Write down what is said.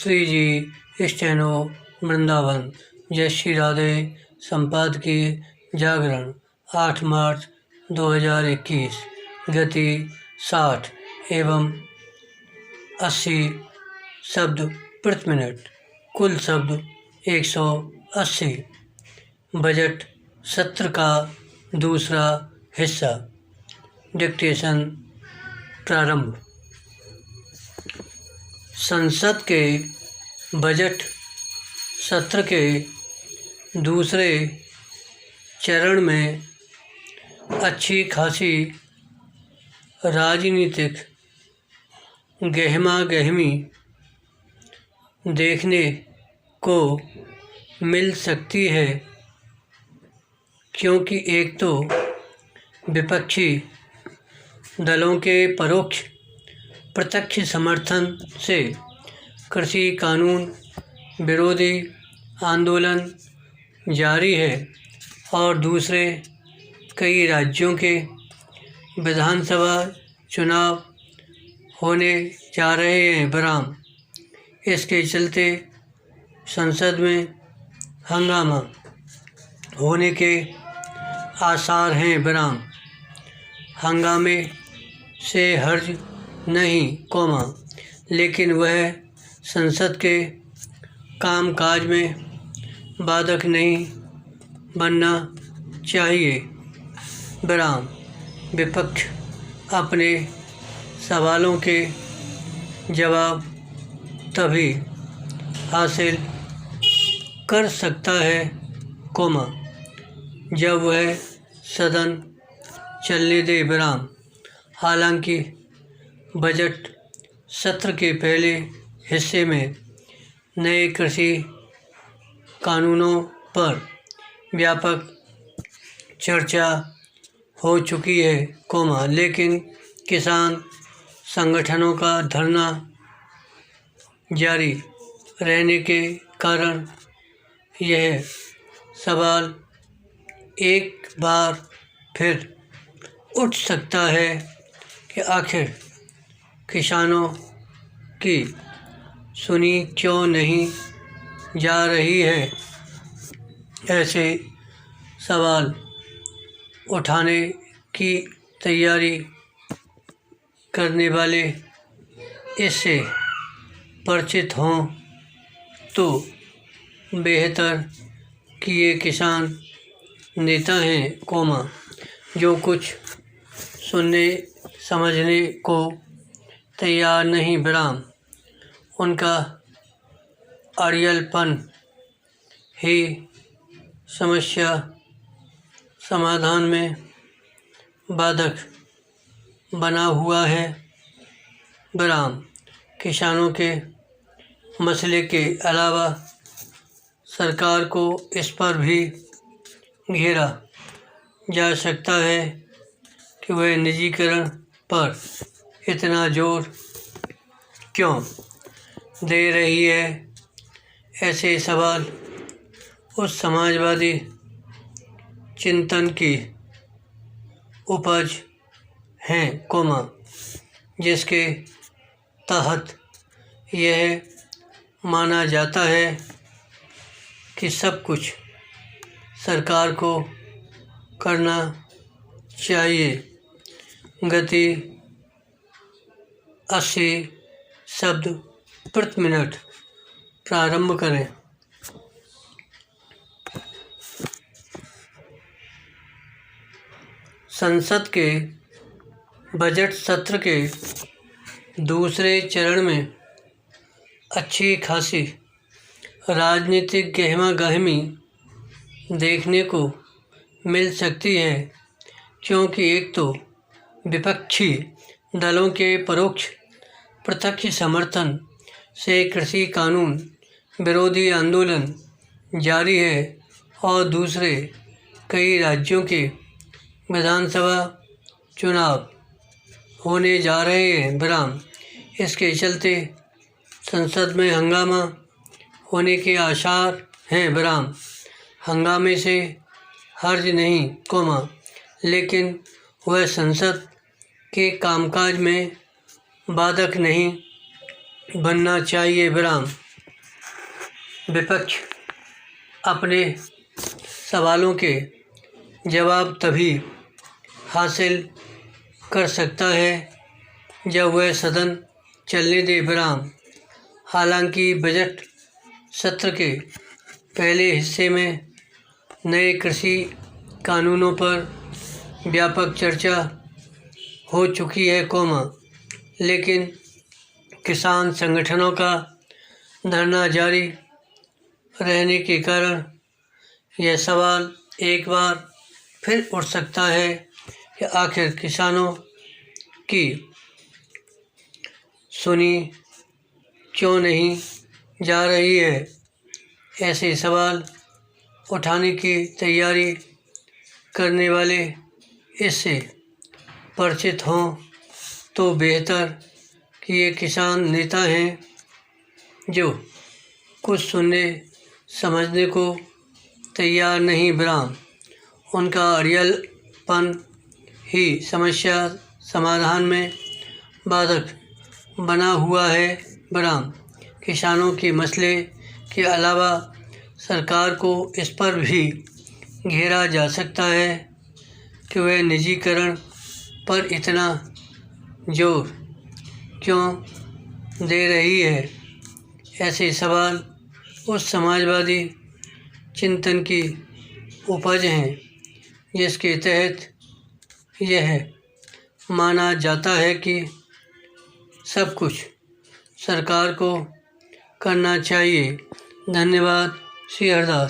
श्री जी steno Vrindavan. जय श्री राधे। संपादकीय जागरण 8 मार्च 2021। गति 60 एवं 80 शब्द प्रति मिनट। कुल शब्द 180। बजट सत्र का दूसरा हिस्सा। डिक्टेशन प्रारंभ। संसद के बजट सत्र के दूसरे चरण में अच्छी खासी राजनीतिक गहमा-गहमी देखने को मिल सकती है, क्योंकि एक तो विपक्षी दलों के परोक्ष प्रत्यक्ष समर्थन से कृषि कानून विरोधी आंदोलन जारी है और दूसरे कई राज्यों के विधानसभा चुनाव होने जा रहे हैं बराम। इसके चलते संसद में हंगामा होने के आसार हैं बराम। हंगामे से हर्ज नहीं, लेकिन वह संसद के कामकाज में बाधक नहीं बनना चाहिए बराम। विपक्ष अपने सवालों के जवाब तभी हासिल कर सकता है, जब वह सदन चलने दे बराम। हालांकि बजट सत्र के पहले हिस्से में नए कृषि कानूनों पर व्यापक चर्चा हो चुकी है, लेकिन किसान संगठनों का धरना जारी रहने के कारण यह सवाल एक बार फिर उठ सकता है कि आखिर किसानों की सुनी क्यों नहीं जा रही है। ऐसे सवाल उठाने की तैयारी करने वाले इससे परिचित हों तो बेहतर कि ये किसान नेता हैं, जो कुछ सुनने समझने को तैयार नहीं बराम। उनका अड़ियलपन ही समस्या समाधान में बाधक बना हुआ है बराम। किसानों के मसले के अलावा सरकार को इस पर भी घेरा जा सकता है कि वह निजीकरण पर इतना जोर क्यों दे रही है। ऐसे सवाल उस समाजवादी चिंतन की उपज हैं, जिसके तहत यह माना जाता है कि सब कुछ सरकार को करना चाहिए। गति 80 शब्द प्रति मिनट। प्रारंभ करें। संसद के बजट सत्र के दूसरे चरण में अच्छी खासी राजनीतिक गहमा-गहमी देखने को मिल सकती है, क्योंकि एक तो विपक्षी दलों के परोक्ष प्रत्यक्ष समर्थन से कृषि कानून विरोधी आंदोलन जारी है और दूसरे कई राज्यों के विधानसभा चुनाव होने जा रहे हैं बराम। इसके चलते संसद में हंगामा होने के आसार हैं बराम। हंगामे से हर्ज नहीं, लेकिन वह संसद के कामकाज में बाधक नहीं बनना चाहिए बराम। विपक्ष अपने सवालों के जवाब तभी हासिल कर सकता है जब वह सदन चलने दे विराम। हालांकि बजट सत्र के पहले हिस्से में नए कृषि कानूनों पर व्यापक चर्चा हो चुकी है, लेकिन किसान संगठनों का धरना जारी रहने के कारण यह सवाल एक बार फिर उठ सकता है कि आखिर किसानों की सुनी क्यों नहीं जा रही है। ऐसे सवाल उठाने की तैयारी करने वाले इससे परिचित हों तो बेहतर कि ये किसान नेता हैं जो कुछ सुनने समझने को तैयार नहीं, विराम। उनका अड़ियलपन ही समस्या समाधान में बाधक बना हुआ है, विराम। किसानों के मसले के अलावा सरकार को इस पर भी घेरा जा सकता है कि वह निजीकरण पर इतना जोर क्यों दे रही है। ऐसे सवाल उस समाजवादी चिंतन की उपज हैं जिसके तहत यह माना जाता है कि सब कुछ सरकार को करना चाहिए। धन्यवाद। श्री हरदास।